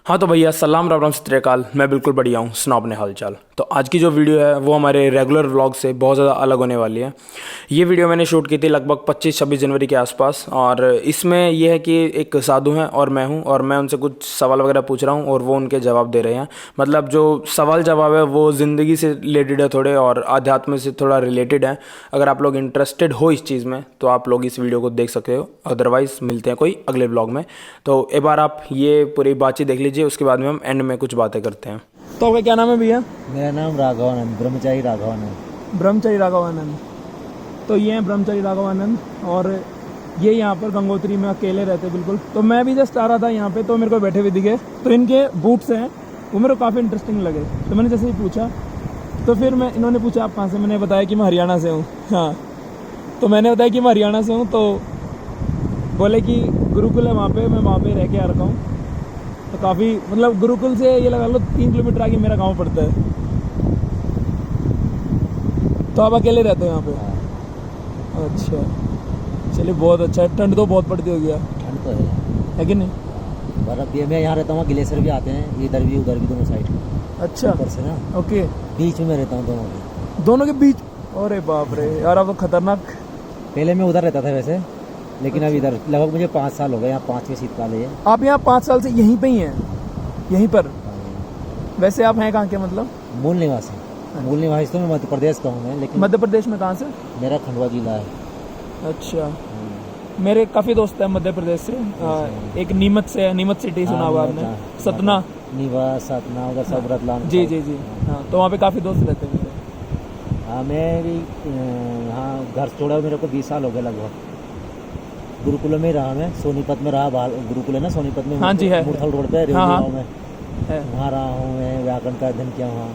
हाँ तो भैया सलाम राम राम सत श्री अकाल। मैं बिल्कुल बढ़िया हूँ, सुनाओ अपने हाल चाल। तो आज की जो वीडियो है वो हमारे रेगुलर व्लॉग से बहुत ज़्यादा अलग होने वाली है। ये वीडियो मैंने शूट की थी लगभग 25-26 जनवरी के आसपास, और इसमें यह है कि एक साधु हैं और मैं उनसे कुछ सवाल वगैरह पूछ रहा हूँ और वो उनके जवाब दे रहे हैं। मतलब जो सवाल जवाब है वो ज़िंदगी से रिलेटेड है थोड़े, और आध्यात्म से थोड़ा रिलेटेड है। अगर आप लोग इंटरेस्टेड हो इस चीज़ में तो आप लोग इस वीडियो को देख सकते हो, अदरवाइज़ मिलते हैं कोई अगले व्लॉग में। तो एक बार आप ये पूरी बातचीत देख लीजिए, उसके बाद में हम एंड में कुछ बातें करते हैं। तो आपका क्या नाम है भैया? मेरा नाम राघवानंद, ब्रह्मचारी राघवानंद। ब्रह्मचारी राघवानंद। तो ये हैं ब्रह्मचारी राघवानंद, और ये यहाँ पर गंगोत्री में अकेले रहते बिल्कुल। तो मैं भी जस्ट आ रहा था यहाँ पे, तो मेरे को बैठे हुए दिखे, तो इनके बूट्स हैं वो मेरे को काफ़ी इंटरेस्टिंग लगे। तो मैंने जैसे ही पूछा तो फिर इन्होंने पूछा आप कहाँ से, मैंने बताया कि मैं हरियाणा से हूँ। हाँ, तो मैंने बताया कि मैं हरियाणा से हूँ, तो बोले कि गुरुकुल है वहाँ पे, मैं वहाँ पे रह के आ रखा हूँ। तो काफ़ी मतलब गुरुकुल से ये लगा लो 3 किलोमीटर आगे मेरा गांव पड़ता है। तो आप अकेले रहते हो यहाँ पे? अच्छा, चलिए बहुत अच्छा है। ठंड तो बहुत पड़ती होगी यार। ठंड तो है कि नहीं? बर्फ भी है। मैं यहाँ रहता हूँ, ग्लेशियर भी आते हैं इधर भी उधर भी, दोनों साइड। अच्छा, ऊपर से ना, ओके। बीच में रहता हूँ दोनों के बीच? अरे बाप रे यार, आप तो खतरनाक। पहले मैं उधर रहता था वैसे, लेकिन अब इधर लगभग मुझे 5 साल हो गए। यहाँ 5वें शीतकाल है। आप यहाँ 5 साल से यहीं पे ही हैं? यहीं पर? वैसे आप हैं कहाँ के मतलब? मूल निवासी। मूल निवासी तो मैं मध्य प्रदेश का हूँ मैं, लेकिन मध्य प्रदेश में कहाँ से? मेरा खंडवा जिला है। अच्छा, मेरे काफ़ी दोस्त हैं मध्य प्रदेश से। एक नीमच से है, नीमच सिटी सुना हुआ आपने? सतना, नीवा, सतना, उधर सब रतलाम। जी जी जी। हाँ, तो वहाँ पे काफ़ी दोस्त रहते हैं मेरे। हाँ, मैं भी यहाँ घर छोड़ा मेरे को 20 साल हो गए लगभग। गुरुकुल में ही रहा मैं, सोनीपत में रहा। गुरुकुल है ना सोनीपत में? हाँ जी है। मुरथल रोड पे हाँ में वहाँ रहा हूँ मैं, व्याकरण का अध्ययन किया वहाँ।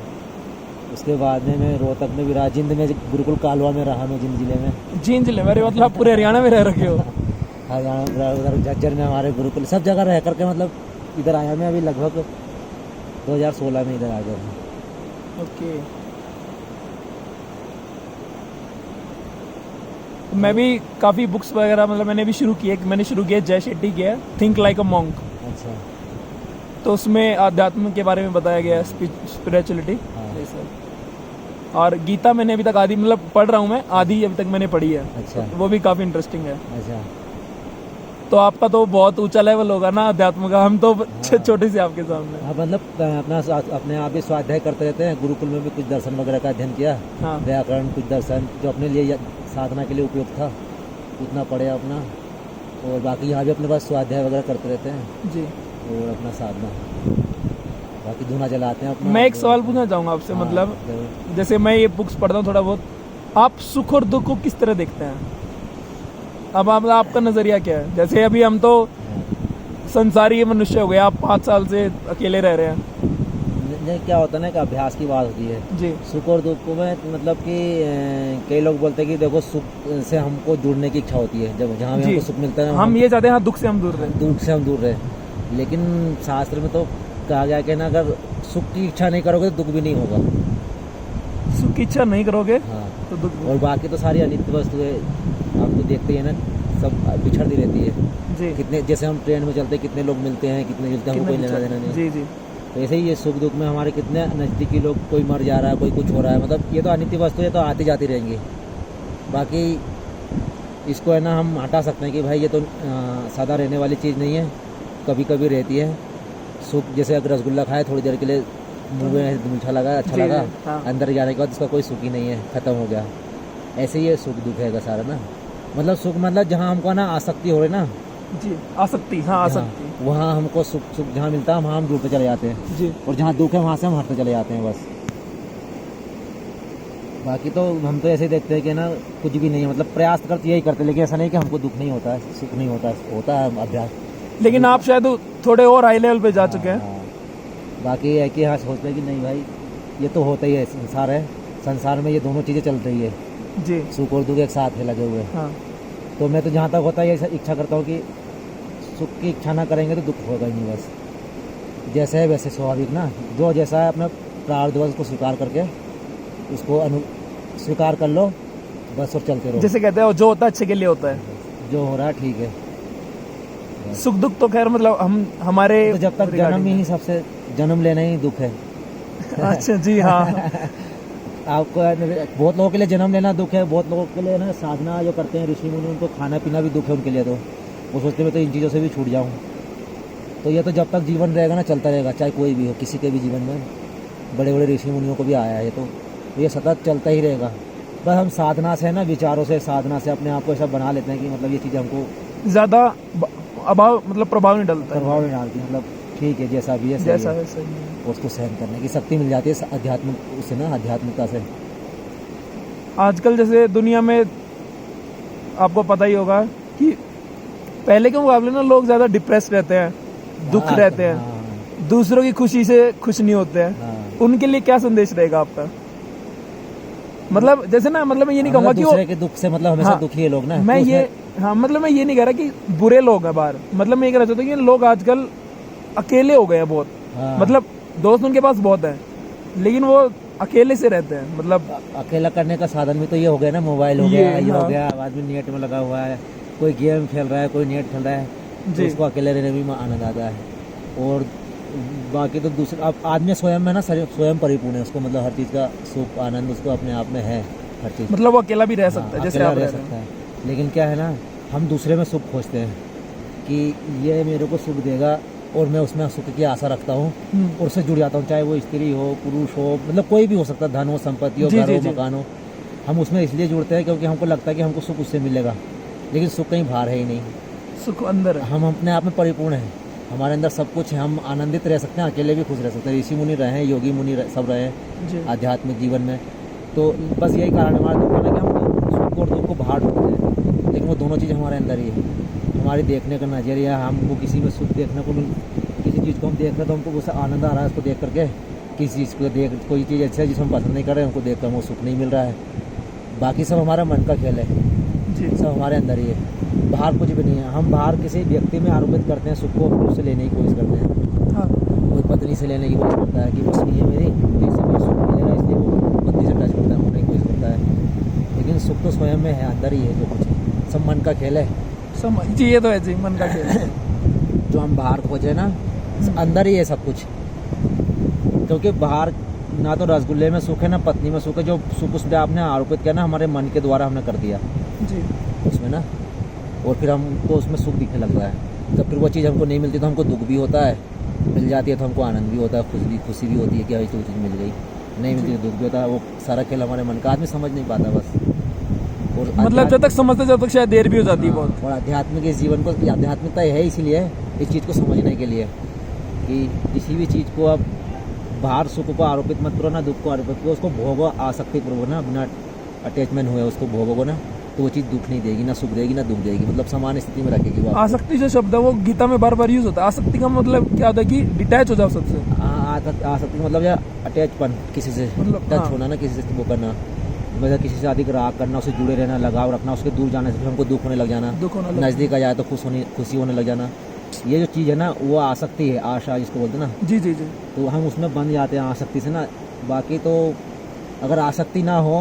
उसके बाद में मैं रोहतक में भी रहा, जिंद में गुरुकुल कालवा में रहा मैं, जिंद जिले में। जिंद जिले मेरे मतलब आप पूरे हरियाणा में रह रखे हो? हरियाणा, उधर झज्जर में हमारे गुरुकुल, सब जगह रह करके मतलब इधर आया मैं अभी लगभग 2016 में इधर आ गया हूँ। ओके। मैं भी काफ़ी बुक्स वगैरह मतलब मैंने शुरू किया जय शेट्टी के थिंक लाइक अ मॉन्क। अच्छा, तो उसमें आध्यात्म के बारे में बताया गया है, स्पिरिचुअलिटी। और गीता मैंने अभी तक आधी मतलब पढ़ रहा हूँ मैं, आधी अभी तक मैंने पढ़ी है। अच्छा, वो भी काफ़ी इंटरेस्टिंग है। अच्छा। तो आपका तो बहुत ऊंचा लेवल होगा ना अध्यात्म का, हम तो छोटे से आपके सामने। हाँ, मतलब अपने आप ही स्वाध्याय करते रहते हैं। गुरुकुल में भी कुछ दर्शन वगैरह का अध्ययन किया। हाँ, व्याकरण, कुछ दर्शन जो अपने लिए साधना के लिए उपयुक्त था उतना पढ़े अपना। और बाकी यहाँ भी अपने पास स्वाध्याय वगैरह करते रहते हैं जी, और अपना साधना बाकी धुना चलाते हैं अपना। मैं एक सवाल पूछना चाहूँगा आपसे। हाँ, मतलब जैसे मैं ये बुक्स पढ़ता हूँ थोड़ा बहुत, आप सुख और दुख को किस तरह देखते हैं? अब आपका नज़रिया क्या है? जैसे अभी हम तो संसारी मनुष्य हो गए, आप 5 साल से अकेले रह रहे हैं। क्या होता है ना कि अभ्यास की बात होती है जी। सुख और दुख में, मतलब कि कई लोग बोलते हैं कि देखो सुख से हमको जुड़ने की इच्छा होती है, जब जहाँ भी हमको सुख मिलता है हम ये चाहते हैं हाँ, दुख से हम दूर रहें। दुख से हम दूर रहे। लेकिन शास्त्र में तो कहा गया कि ना, अगर सुख की इच्छा नहीं करोगे तो दुख भी नहीं होगा। सुख की इच्छा नहीं करोगे हाँ, तो दुख। और बाकी तो सारी अनित्य वस्तुएं आप तो देखते हैं ना, सब बिछड़ती रहती है जी। कितने, जैसे हम ट्रेन में चलते हैं कितने लोग मिलते हैं, कितने मिलते हैं, हमको कोई लेना देना नहीं। जी जी। तो ऐसे ही ये सुख दुख में हमारे कितने नज़दीकी लोग, कोई मर जा रहा है, कोई कुछ हो रहा है, मतलब ये तो अनित्य वस्तु है, तो आती जाती रहेंगी। बाकी इसको है ना हम हटा सकते हैं कि भाई ये तो सदा रहने वाली चीज़ नहीं है, कभी कभी रहती है। सुख जैसे अगर रसगुल्ला खाए, थोड़ी देर के लिए मुँह में मीठा लगा, अच्छा लगा, हाँ। अंदर जाने के बाद उसका कोई सुख ही नहीं है, ख़त्म हो गया। ऐसे ही ये सुख दुख है सारा ना। मतलब सुख मतलब जहाँ हमको ना आसक्ति हो रही ना जी, आसक्ति। हाँ, आसक्ति। वहाँ हमको सुख जहाँ मिलता है वहाँ हम जुड़ते चले जाते हैं जी। और जहाँ दुख है वहाँ से हम हटते चले जाते हैं बस। बाकी तो हम तो ऐसे ही देखते हैं कि ना कुछ भी नहीं है, मतलब प्रयास करते यही करते, लेकिन ऐसा नहीं कि हमको दुख नहीं होता है, सुख नहीं होता है, होता है अभ्यास। लेकिन आप शायद थोड़े और हाई लेवल पे जा चुके हैं। हाँ, बाकी है कि हाँ सोचते हैं कि नहीं भाई ये तो होता ही है, संसार है, संसार में ये दोनों चीज़ें चल रही है जी, सुख और दुख एक साथ है लगे हुए। हाँ। तो मैं तो जहाँ तक होता है ये इच्छा करता हूँ कि सुख की इच्छा ना करेंगे तो दुख होगा ही नहीं, बस जैसे है वैसे स्वाभाविक ना, जो जैसा है अपना प्रारब्ध उसको स्वीकार करके उसको स्वीकार कर लो बस, और चलते रहो। जैसे कहते हैं जो होता है अच्छे के लिए होता है। जो हो रहा है ठीक है। सुख दुख तो खैर मतलब हम हमारे तो जब तक जन्म ही सबसे जन्म लेना ही दुख है। अच्छा जी हाँ। आपको बहुत लोगों के लिए जन्म लेना दुख है, बहुत लोगों के लिए ना साधना जो करते हैं ऋषि मुनि उनको खाना पीना भी दुख है उनके लिए। तो वो सोचते हैं तो इन चीज़ों से भी छूट जाऊँ। तो ये तो जब तक जीवन रहेगा ना चलता रहेगा, चाहे कोई भी हो, किसी के भी जीवन में बड़े बड़े ऋषि मुनियों को भी आया है तो ये सतत चलता ही रहेगा। बस हम साधना से ना, विचारों से, साधना से अपने आप को ऐसा बना लेते हैं कि मतलब ये चीज़ हमको ज़्यादा अभाव मतलब प्रभाव नहीं डलता है। प्रभाव नहीं डालती, मतलब ठीक है जैसा भी है सही जैसा है। है सही है। उसको सहन करने की शक्ति मिल जाती है अध्यात्म उससे ना, आध्यात्मिकता से। आजकल जैसे दुनिया में आपको पता ही होगा कि पहले के मुकाबले ना लोग ज़्यादा डिप्रेस रहते हैं, दुख हाँ, रहते हैं, हाँ, दूसरों की खुशी से खुश नहीं होते हैं। हाँ। उनके लिए क्या संदेश रहेगा आपका? मतलब जैसे ना, मतलब मैं ये नहीं कहूँगा कि वो दूसरे के दुख से मतलब हमेशा हाँ, दुखी है लोग ना। मैं तो ये हाँ मतलब मैं ये नहीं कह रहा कि बुरे लोग हैं बाहर, मतलब मैं ये कहना चाहता हूँ कि लोग आजकल अकेले हो गए हैं बहुत। हाँ। मतलब दोस्त उनके पास बहुत है लेकिन वो अकेले से रहते हैं। मतलब अकेला करने का साधन भी तो ये हो गया ना, मोबाइल हो गया, ये हो हाँ। गया, आदमी नेट में लगा हुआ है, कोई गेम खेल रहा है, कोई नेट खेल रहा है, तो जी। उसको अकेले रहने में आनंद आता है। और बाकी तो दूसरे अब आदमी स्वयं में ना स्वयं परिपूर्ण है, उसको मतलब हर चीज़ का सुख आनंद उसको अपने आप में है, हर चीज़। मतलब वो अकेला भी रह सकता है हाँ, जैसे अकेला आप रह रह रहे सकता हैं। है। लेकिन क्या है ना, हम दूसरे में सुख खोजते हैं कि ये मेरे को सुख देगा और मैं उसमें सुख की आशा रखता हूँ और उससे जुड़ जाता हूँ, चाहे वो स्त्री हो, पुरुष हो, मतलब कोई भी हो सकता है, धन हो, संपत्ति हो, जी, घर जी, हो, जी। मकान हो। हम उसमें इसलिए जुड़ते हैं क्योंकि हमको लगता है कि हमको सुख उससे मिलेगा, लेकिन सुख कहीं बाहर है ही नहीं। सुख अंदर है। हम अपने आप में परिपूर्ण हैं, हमारे अंदर सब कुछ है, हम आनंदित रह सकते हैं, अकेले भी खुश रह सकते हैं। ऋषि मुनि रहे हैं, योगी मुनि सब रहे हैं जी। आध्यात्मिक जीवन में। तो बस यही कारण हमारा दुख है ना कि हम सुख और दुख को बाहर ढूंढते हैं, लेकिन वो दोनों चीज़ हमारे अंदर ही है। हमारी देखने का नज़रिया, हमको किसी में सुख देखने को किसी चीज़ को हम देख रहे हैं तो हमको उससे आनंद आ रहा है उसको देख करके, किसी चीज़ को देख, कोई चीज़ अच्छी है जिसको हम पसंद नहीं कर रहे हैं उनको देख कर हमको सुख नहीं मिल रहा है। बाकी सब हमारा मन का खेल है, जी। सब हमारे अंदर ही है, बाहर कुछ भी नहीं है। हम बाहर किसी व्यक्ति में आरोपित करते हैं सुख को, उससे लेने की कोशिश करते हैं। हाँ। कोई पत्नी से लेने की कोशिश करता है कि पत्नी है मेरी तो इससे मुझे सुख मिलेगा, इसलिए वो पत्नी से टच करता है, होने की कोशिश करता है। लेकिन सुख तो स्वयं में है, अंदर ही है जो कुछ है, सब मन का खेल है। समझ जी, ये तो है जी, मन का खेल है। जो हम बाहर खोजे ना, अंदर ही है सब कुछ। क्योंकि बाहर ना तो रसगुल्ले में सुख है ना पत्नी में सुख है, जो सुख उस पर आपने आरोपित किया ना, हमारे मन के द्वारा हमने कर दिया जी। उसमें ना, और फिर हमको उसमें सुख दिखने लगता है। तो फिर वो चीज़ हमको नहीं मिलती तो हमको दुख भी होता है, मिल जाती है तो हमको आनंद भी होता है, खुशी भी होती है कि भाई तो चीज़ मिल गई, नहीं मिलती तो दुख भी होता है। वो सारा खेल हमारे मन का, आदमी समझ नहीं पाता बस। और मतलब जब तक समझते जब तक शायद देर भी हो जाती है बहुत। और आध्यात्मिक इस जीवन को, आध्यात्मिकता है इसीलिए इस चीज़ को समझने के लिए कि किसी भी चीज़ को आप बाहर सुख को आरोपित मत करो ना, दुख को आरोपित करो, उसको भोगो आसक्तिपूर्वक ना, बिना अटैचमेंट हुए उसको भोगोगे ना, तो वो चीज़ दुख नहीं देगी, ना सुख देगी ना दुख देगी, मतलब समान स्थिति में रखेगी वो आपको। आसक्ति जो शब्द है वो गीता में बार बार यूज होता है। आसक्ति का मतलब क्या होता है कि डिटैच हो जाओ सबसे। आसक्ति मतलब या अटैचपन, किसी से मतलब टच हाँ। होना ना, किसी से वो करना, मतलब किसी से अधिक राग करना, उससे जुड़े रहना, लगाव रखना, उसके दूर जाने से फिर हमको दुख होने लग जाना, दुख होने लग नज़दीक आ जाए तो खुशी होने लग जाना। ये जो चीज़ है ना वो आसक्ति है, आशा जिसको बोलते हैं ना, जी जी जी। तो हम उसमें बंध जाते हैं आसक्ति से ना। बाकी तो अगर आसक्ति ना हो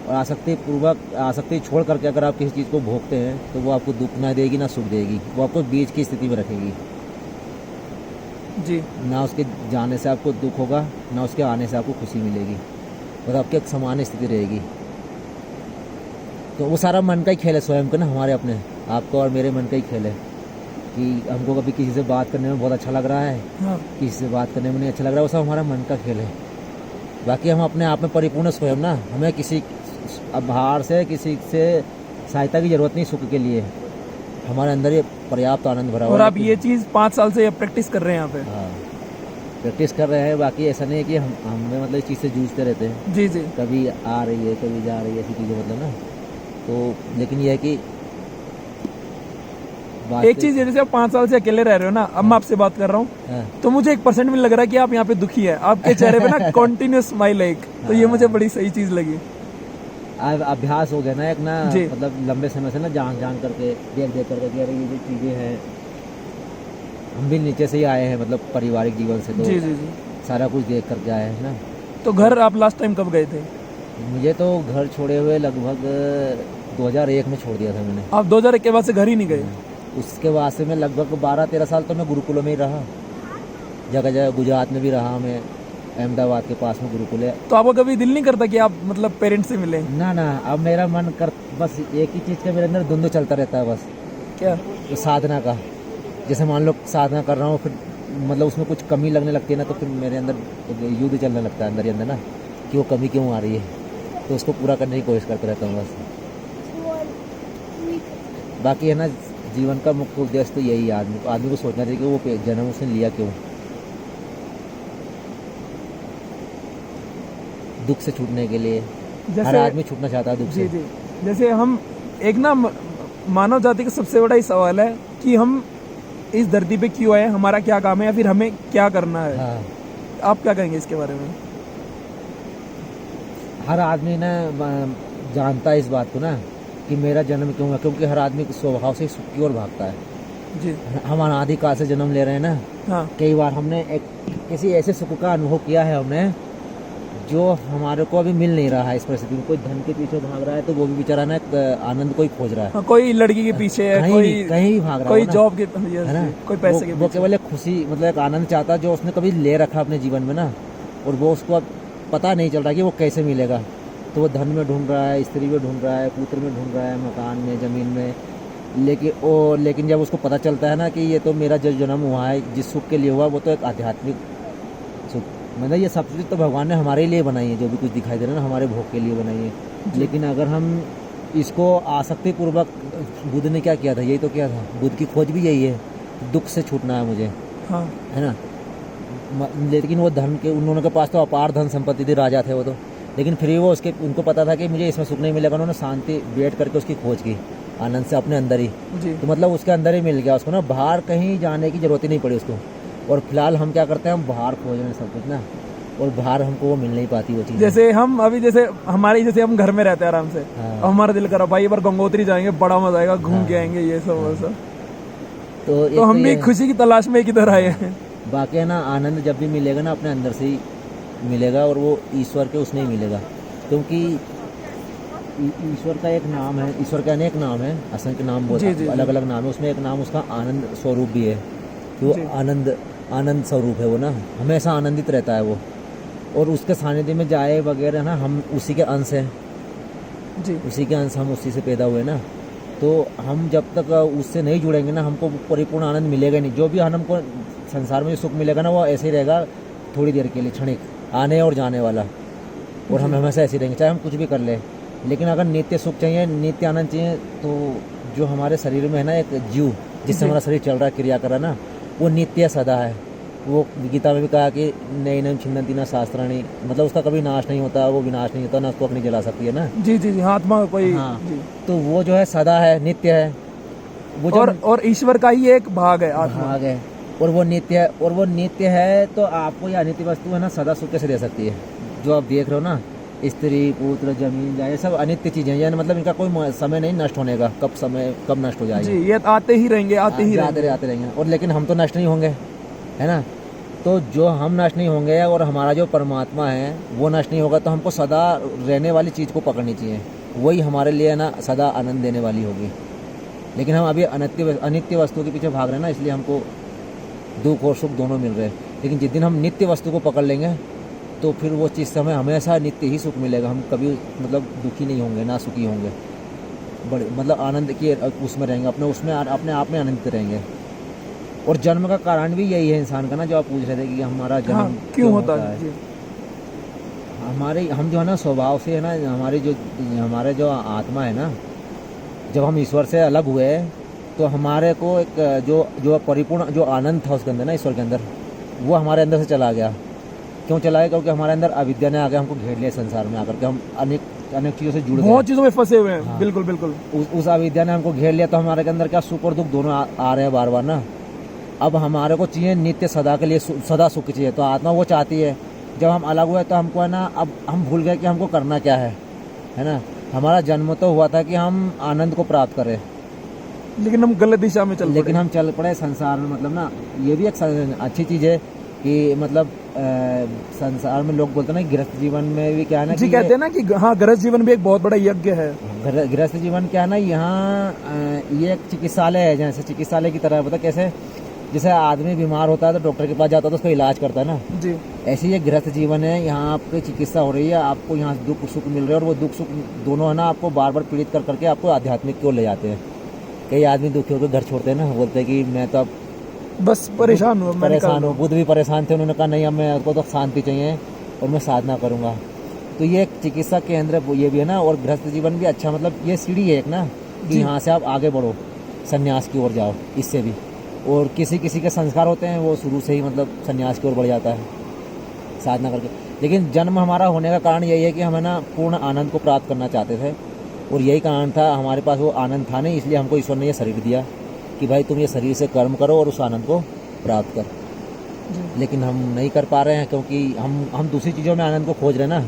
और आसक्ति छोड़ करके अगर आप किसी चीज़ को भोगते हैं तो वो आपको दुख ना देगी ना सुख देगी, वो आपको बीच की स्थिति में रखेगी। जी। ना उसके जाने से आपको दुख होगा, ना उसके आने से आपको खुशी मिलेगी, और आपकी एक समान स्थिति रहेगी। तो वो सारा मन का ही खेल है स्वयं का ना, हमारे अपने आपका और मेरे मन का ही खेल है कि हमको कभी किसी से बात करने में बहुत अच्छा लग रहा है, हाँ। किसी से बात करने में नहीं अच्छा लग रहा है, वो सब हमारा मन का खेल है। बाकी हम अपने आप में परिपूर्ण स्वयं ना, हमें किसी बाहर से किसी से सहायता की ज़रूरत नहीं सुख के लिए, हमारे अंदर ये पर्याप्त आनंद भरा हुआ और है। आप ये चीज़ 5 साल से प्रैक्टिस कर रहे हैं यहाँ पे। हाँ, प्रैक्टिस कर रहे हैं। बाकी ऐसा नहीं है कि हमें मतलब इस चीज़ से जूझते रहते हैं, जी जी। कभी आ रही है कभी जा रही है ऐसी चीज़ें मतलब ना। तो लेकिन ये है कि एक चीज़ जैसे आप 5 साल से अकेले रह रहे हो ना, अब मैं आपसे बात कर रहा हूँ हाँ, तो मुझे 1% में लग रहा है कि आप यहाँ पे दुखी है। आपके चेहरे पे ना कॉन्टिन्यूस स्माइल है एक, तो ये मुझे बड़ी सही चीज़ लगी। अभ्यास हो गया ना एक ना, जी। मतलब लंबे समय से ना जान करके देख करके कि अरे ये जो चीज़ें हैं, हम भी नीचे से ही आए हैं, मतलब पारिवारिक जीवन से, तो जी जी जी। सारा कुछ देख करके आए हैं ना। तो घर आप लास्ट टाइम कब गए थे? मुझे तो घर छोड़े हुए लगभग 2001 में छोड़ दिया था मैंने। आप 2001 के बाद से घर ही नहीं गए? उसके वास्ते में लगभग 12-13 साल तो मैं गुरुकुलों में ही रहा, जगह जगह गुजरात में भी रहा मैं, अहमदाबाद के पास में गुरुकुल है। तो आपको कभी दिल नहीं करता कि आप मतलब पेरेंट्स से मिलें? ना ना, अब मेरा मन कर बस एक ही चीज़ का मेरे अंदर धुंध चलता रहता है बस, क्या? तो साधना का। जैसे मान लो साधना कर रहा हूँ, फिर मतलब उसमें कुछ कमी लगने लगती है ना, तो फिर मेरे अंदर युद्ध चलने लगता है अंदर ही अंदर ना, कि वो कमी क्यों आ रही है, तो उसको पूरा करने की कोशिश करता रहता हूँ बस। बाकी है ना, जीवन का मुख्य उद्देश्य तो यही है, आदमी को सोचना चाहिए कि वो जन्म उसने लिया क्यों। दुख से छूटने के लिए, हर आदमी छूटना चाहता है दुख से। जी। जैसे हम एक ना मानव जाति का सबसे बड़ा ही सवाल है कि हम इस धरती पे क्यों आए, हमारा क्या काम है, या फिर हमें क्या करना है। हाँ, आप क्या कहेंगे इसके बारे में? हर आदमी ना जानता है इस बात को ना कि मेरा जन्म क्यों है, क्योंकि हर आदमी स्वभाव से सुख की ओर भागता है। जी हम अनादिकाल से जन्म ले रहे हैं ना, हाँ। कई बार हमने एक किसी ऐसे सुख का अनुभव किया है हमने जो हमारे को अभी मिल नहीं रहा है इस परिस्थिति में। कोई धन के पीछे भाग रहा है तो वो भी बेचारा ना आनंद को ही खोज रहा है। हाँ, कोई लड़की के पीछे है, कहीं भी भाग रहा कोई है, जॉब के, है ना, कोई पैसे के वो केवल एक खुशी मतलब एक आनंद चाहता है जो उसने कभी ले रखा अपने जीवन में ना, और वो उसको अब पता नहीं चल रहा कि वो कैसे मिलेगा। तो वो धन में ढूंढ रहा है, स्त्री में ढूंढ रहा है, पुत्र में ढूंढ रहा है, मकान में, ज़मीन में। लेकिन जब उसको पता चलता है ना कि ये तो मेरा जो जन्म हुआ है, जिस सुख के लिए हुआ, वो तो एक आध्यात्मिक सुख, मतलब ये सब चीज़ तो भगवान ने हमारे लिए बनाई है, जो भी कुछ दिखाई दे रहा है ना, हमारे भोग के लिए बनाई है। लेकिन अगर हम इसको आसक्ति पूर्वक, बुद्ध ने क्या किया था, यही तो किया था, बुद्ध की खोज भी यही है, दुख से छूटना है मुझे, हाँ। है ना। लेकिन वो धन के, उन्होंने के पास तो अपार धन संपत्ति थी, राजा थे वो तो, लेकिन फिर भी वो उनको पता था कि मुझे इसमें सुख नहीं मिलेगा। उन्होंने शांति बैठ करके उसकी खोज की आनंद से अपने अंदर ही। तो मतलब उसके अंदर ही मिल गया उसको ना, बाहर कहीं जाने की जरूरत ही नहीं पड़ी उसको। और फिलहाल हम क्या करते हैं, हम बाहर खोज रहे हैं सब कुछ ना, और बाहर हमको वो मिल नहीं पाती वो चीज़। जैसे हम अभी जैसे हम घर में रहते हैं आराम से, हाँ। हमारा दिल करा भाई एक बार गंगोत्री जाएंगे, बड़ा मजा आएगा, घूम के आएंगे, ये सब वो सब। तो हम भी खुशी की तलाश में किधर आए हैं। बाकी है ना, आनंद जब भी मिलेगा ना अपने अंदर से ही मिलेगा, और वो ईश्वर के उसने ही मिलेगा। क्योंकि ईश्वर का एक नाम है, ईश्वर के अनेक नाम है, असंख्य नाम, बहुत अलग अलग नाम है, उसमें एक नाम उसका आनंद स्वरूप भी है। तो आनंद स्वरूप है वो ना, हमेशा आनंदित रहता है वो, और उसके सानिध्य में जाए वगैरह ना, हम उसी के अंश हैं जी, उसी के अंश, हम उसी से पैदा हुए ना। तो हम जब तक उससे नहीं जुड़ेंगे ना, हमको परिपूर्ण आनंद मिलेगा नहीं। जो भी आनंद को संसार में जो सुख मिलेगा ना, वो ऐसे ही रहेगा, थोड़ी देर के लिए, क्षणिक, आने और जाने वाला, और हम हमेशा ऐसे रहेंगे चाहे हम कुछ भी कर लें। लेकिन अगर नित्य सुख चाहिए, नित्य आनंद चाहिए, तो जो हमारे शरीर में है ना एक जीव, जिससे हमारा शरीर चल रहा है, क्रिया कर रहा है ना, वो नित्य सदा है। वो गीता में भी कहा कि नैनं छिन्दन्ति न शास्त्राणि, मतलब उसका कभी नाश नहीं होता, वो विनाश नहीं होता ना, उसको अपनी जला सकती है ना। जी जी जी, आत्मा कोई। हाँ, जी। तो वो जो है सदा है, नित्य है वो, और ईश्वर का ही एक भाग है, आत्मा भाग है, और वो नित्य है। और वो नित्य है तो आपको ये अनित्य वस्तु है ना सदा सुख कैसे दे सकती है। जो आप देख रहे हो ना, स्त्री, पुत्र, जमीन, जाए, सब अनित्य चीजें हैं, मतलब इनका कोई समय नहीं नष्ट होने का, कब नष्ट हो जाएगा। जी, ये आते ही रहेंगे, आते रहेंगे। और लेकिन हम तो नष्ट नहीं होंगे, है ना। तो जो हम नष्ट नहीं होंगे और हमारा जो परमात्मा है वो नष्ट नहीं होगा, तो हमको सदा रहने वाली चीज़ को पकड़नी चाहिए, वही हमारे लिए ना सदा आनंद देने वाली होगी। लेकिन हम अभी अनित्य वस्तु के पीछे भाग रहे हैं ना, इसलिए हमको दुख और सुख दोनों मिल रहे हैं। लेकिन जिस दिन हम नित्य वस्तु को पकड़ लेंगे, तो फिर वो चीज़ से हमें हमेशा नित्य ही सुख मिलेगा। हम कभी मतलब दुखी नहीं होंगे, ना सुखी होंगे, बड़े मतलब आनंद की उसमें रहेंगे, अपने आप में आनंदित रहेंगे। और जन्म का कारण भी यही है इंसान का ना, जो आप पूछ रहे थे कि हमारा जन्म क्यों होता है। हम जो है ना स्वभाव से है ना, हमारे जो आत्मा है ना, जब हम ईश्वर से अलग हुए तो हमारे को एक जो परिपूर्ण जो आनंद था उसके अंदर ना, ईश्वर के अंदर, वो हमारे अंदर से चला गया। क्यों चला गया? क्योंकि हमारे अंदर अविद्या ने आगे हमको घेर लिया संसार में आकर के, हम अनेक चीज़ों से जुड़ गए, बहुत चीज़ों में फंसे हुए हैं। हाँ। बिल्कुल बिल्कुल। उस अविद्या ने हमको घेर लिया, तो हमारे के अंदर क्या सुख और दुख दोनों आ रहे हैं बार बार ना। अब हमारे को चाहिए नित्य सदा के लिए सदा सुख चाहिए, तो आत्मा वो चाहती है। जब हम अलग हुए तो हमको है ना, अब हम भूल गए कि हमको करना क्या है ना। हमारा जन्म तो हुआ था कि हम आनंद को प्राप्त करें, लेकिन हम गलत दिशा में चल हम चल पड़े संसार में। मतलब ना, ये भी एक अच्छी चीज़ है कि मतलब संसार में लोग बोलते हैं ना गृहस्थ जीवन में भी क्या है ना जी कि कहते हैं ना कि हाँ गृहस्थ जीवन भी एक बहुत बड़ा यज्ञ है। गृहस्थ जीवन क्या है ना, यहाँ ये एक चिकित्सालय है, जैसे चिकित्सालय की तरह, मतलब कैसे जैसे आदमी बीमार होता है तो डॉक्टर के पास जाता है तो उसका इलाज करता है ना, जी ऐसे ये गृहस्थ जीवन है। यहाँ आपकी चिकित्सा हो रही है, आपको यहाँ दुख सुख मिल रहे हैं, और वो दुख सुख दोनों है ना आपको बार बार पीड़ित कर करके आपको आध्यात्मिक की ओर ले जाते हैं। कई आदमी दुखी होकर घर छोड़ते हैं ना, बोलते हैं कि मैं तो अब बस परेशान हूँ, मैं निकल परेशान हूँ। बुद्ध भी परेशान थे, उन्होंने कहा नहीं अब मेरे को तो शांति चाहिए और मैं साधना करूँगा। तो ये एक चिकित्सा केंद्र ये भी है ना, और गृहस्थ जीवन भी अच्छा, मतलब ये सीढ़ी है एक ना कि यहाँ से आप आगे बढ़ो, संन्यास की ओर जाओ इससे भी। और किसी किसी के संस्कार होते हैं वो शुरू से ही मतलब संन्यास की ओर बढ़ जाता है साधना करके। लेकिन जन्म हमारा होने का कारण यही है कि हम ना पूर्ण आनंद को प्राप्त करना चाहते थे, और यही कारण था, हमारे पास वो आनंद था नहीं, इसलिए हमको ईश्वर ने ये शरीर दिया कि भाई तुम ये शरीर से कर्म करो और उस आनंद को प्राप्त कर। लेकिन हम नहीं कर पा रहे हैं, क्योंकि हम दूसरी चीज़ों में आनंद को खोज रहे हैं ना,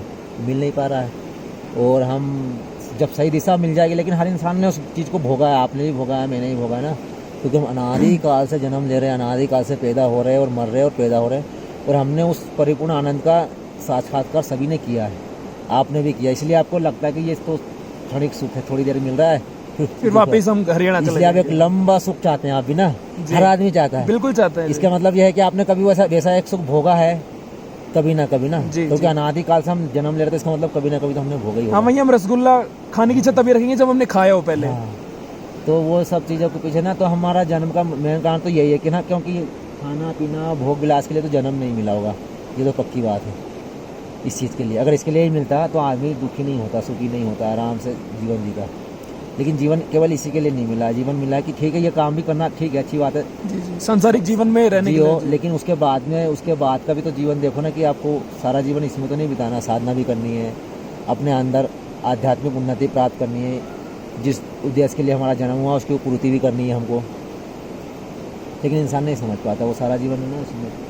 मिल नहीं पा रहा है। और हम जब सही दिशा मिल जाएगी, लेकिन हर इंसान ने उस चीज़ को भोगा है, आपने भी भोगा है, मैंने भी भोगा है ना, क्योंकि हम अनादि काल से जन्म ले रहे हैं, अनादि काल से पैदा हो रहे हैं और मर रहे हैं और पैदा हो रहे हैं, और हमने उस परिपूर्ण आनंद का साक्षात्कार सभी ने किया है, आपने भी किया। इसलिए आपको लगता है कि ये तो क्षणिक सुख है, थोड़ी देर मिल रहा है फिर वापस हम हरियाणा चले इसलिए आप एक लंबा सुख चाहते हैं आप भी ना, हर आदमी चाहता है, बिल्कुल चाहते हैं। इसका मतलब यह है कि आपने कभी वैसा एक सुख भोगा है कभी ना, क्योंकि अनादि काल से हम जन्म ले रहे थे, इसका मतलब कभी ना कभी तो हमने भोगा ही होगा। हाँ वही, हम रसगुल्ला खाने की इच्छा तभी रखेंगे जब हमने खाया हो पहले। हाँ, तो वो सब चीज़ों के पीछे ना, तो हमारा जन्म का मेन कारण तो यही है कि ना, क्योंकि खाना पीना भोग विलास के लिए तो जन्म नहीं मिला होगा, ये तो पक्की बात है। इस चीज़ के लिए, अगर इसके लिए ही मिलता तो आदमी दुखी नहीं होता, सुखी नहीं होता, आराम से जीवन जीता। लेकिन जीवन केवल इसी के लिए नहीं मिला, जीवन मिला है कि ठीक है ये काम भी करना ठीक है, अच्छी बात है, जी जी, सांसारिक जीवन में रहने के जियो, लिए। लेकिन उसके बाद का भी तो जीवन देखो ना, कि आपको सारा जीवन इसमें तो नहीं बिताना, साधना भी करनी है, अपने अंदर आध्यात्मिक उन्नति प्राप्त करनी है, जिस उद्देश्य के लिए हमारा जन्म हुआ उसकी पूर्ति भी करनी है हमको। लेकिन इंसान नहीं समझ पाता, वो सारा जीवन है ना उसमें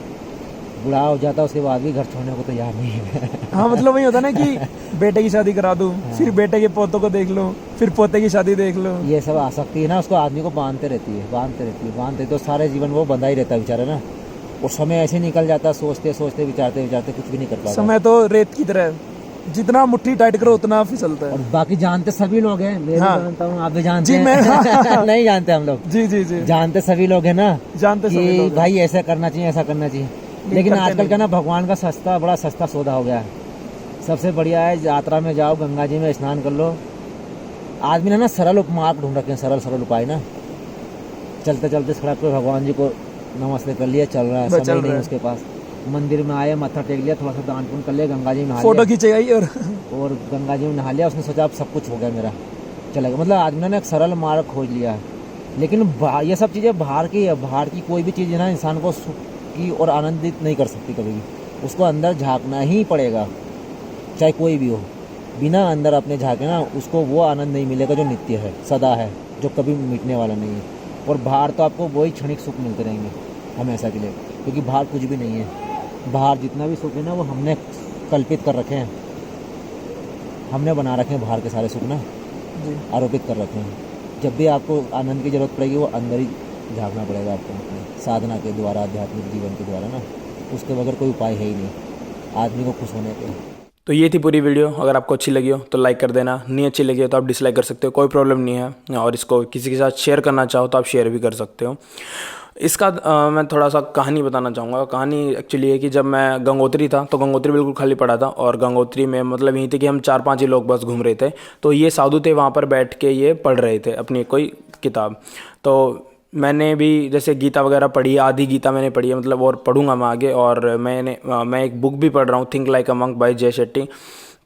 बुढ़ा हो जाता है, उसके बाद भी घर छोड़ने को तैयार नहीं है। हाँ मतलब वही होता ना कि बेटे की शादी करा दूं, फिर बेटे के पोतों को देख लो, फिर पोते की शादी देख लो। ये सब आसक्ति है ना, उसको आदमी को बांधते रहती है, तो सारे जीवन वो बंधा ही रहता है बेचारा ना, और समय ऐसे निकल जाता है, सोचते सोचते विचारते विचारते कुछ भी नहीं कर पाता। समय तो रेत की तरह, जितना मुट्ठी टाइट करो उतना फिसलता है। और बाकी जानते सभी लोग हैं, मैं भी जानता हूँ, आप भी जानते जी, हैं। मैं नहीं जानते हम लोग, जी जी जी, जानते सभी लोग हैं ना, जानते सभी कि लोग हैं। भाई ऐसा करना चाहिए, ऐसा करना चाहिए। लेकिन करते आजकल नहीं। क्या ना, भगवान का बड़ा सस्ता सौदा हो गया है। सबसे बढ़िया है यात्रा में जाओ, गंगा जी में स्नान कर लो। आदमी ने ना सरल मार्ग ढूंढ रखे हैं, सरल उपाय ना, चलते चलते सड़क पे भगवान जी को नमस्ते कर लिया, चल रहा है, समय नहीं उसके पास, मंदिर में आए, मत्था टेक लिया, थोड़ा सा दान पुण्य कर लिया, गंगा जी में नहा फोटो लिया, खींचेगा और गंगा जी में नहा लिया, उसने सोचा अब सब कुछ हो गया मेरा, चलेगा। मतलब आदमी ने एक सरल मार्ग खोज लिया है। लेकिन ये सब चीज़ें बाहर की है, बाहर की कोई भी चीज़ ना इंसान को सुखी और आनंदित नहीं कर सकती कभी भी, उसको अंदर झांकना ही पड़ेगा, चाहे कोई भी हो, बिना अंदर अपने झांके ना उसको वो आनंद नहीं मिलेगा जो नित्य है, सदा है, जो कभी मिटने वाला नहीं है। और बाहर तो आपको वही क्षणिक सुख मिलते रहेंगे हमेशा के लिए, क्योंकि बाहर कुछ भी नहीं है। बाहर जितना भी सुख है ना वो हमने कल्पित कर रखे हैं, हमने बना रखे हैं बाहर के सारे सुख ना, आरोपित कर रखे हैं। जब भी आपको आनंद की जरूरत पड़ेगी वो अंदर ही झांकना पड़ेगा आपको, अपने साधना के द्वारा, आध्यात्मिक जीवन के द्वारा ना, उसके बगैर कोई उपाय है ही नहीं आदमी को खुश होने के। तो ये थी पूरी वीडियो। अगर आपको अच्छी लगी हो तो लाइक कर देना, नहीं अच्छी लगी हो तो आप डिसलाइक कर सकते हो, कोई प्रॉब्लम नहीं है। और इसको किसी के साथ शेयर करना चाहो तो आप शेयर भी कर सकते हो। इसका मैं थोड़ा सा कहानी बताना चाहूँगा। कहानी एक्चुअली है कि जब मैं गंगोत्री था तो गंगोत्री बिल्कुल खाली पड़ा था, और गंगोत्री में मतलब यही थे कि हम 4-5 ही लोग बस घूम रहे थे। तो ये साधु थे, वहाँ पर बैठ के ये पढ़ रहे थे अपनी कोई किताब। तो मैंने भी जैसे गीता वगैरह पढ़ी, आधी गीता मैंने पढ़ी है मतलब, और पढ़ूंगा मैं आगे। और मैं एक बुक भी पढ़ रहा हूँ, think like a monk by Jay Shetty.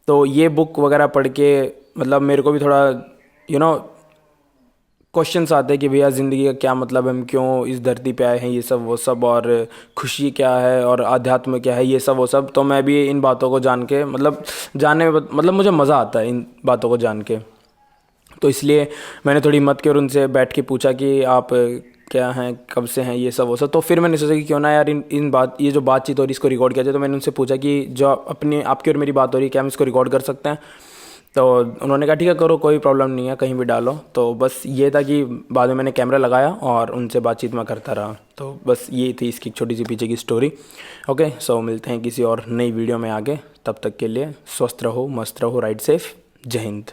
तो ये बुक वगैरह पढ़ के मतलब मेरे को भी थोड़ा क्वेश्चंस आते हैं कि भैया ज़िंदगी का क्या मतलब, हम क्यों इस धरती पे आए हैं, ये सब वो सब, और खुशी क्या है और अध्यात्म क्या है, ये सब वो सब। तो मैं भी इन बातों को जान के मतलब जानने में मतलब मुझे मज़ा आता है इन बातों को जान के। तो इसलिए मैंने थोड़ी हिम्मत की और उनसे बैठ के पूछा कि आप क्या हैं, कब से हैं, ये सब वो सब। तो फिर मैंने सोचा कि क्यों ना यार ये जो बातचीत हो रही इसको रिकॉर्ड किया जाए। तो मैंने उनसे पूछा कि जो आपकी और मेरी बात हो रही है क्या हम इसको रिकॉर्ड कर सकते हैं। तो उन्होंने कहा ठीक है करो, कोई प्रॉब्लम नहीं है, कहीं भी डालो। तो बस ये था कि बाद में मैंने कैमरा लगाया और उनसे बातचीत मैं करता रहा। तो बस ये थी इसकी छोटी सी पीछे की स्टोरी। ओके, सो मिलते हैं किसी और नई वीडियो में आगे। तब तक के लिए स्वस्थ रहो, मस्त रहो, राइड सेफ। जय हिंद।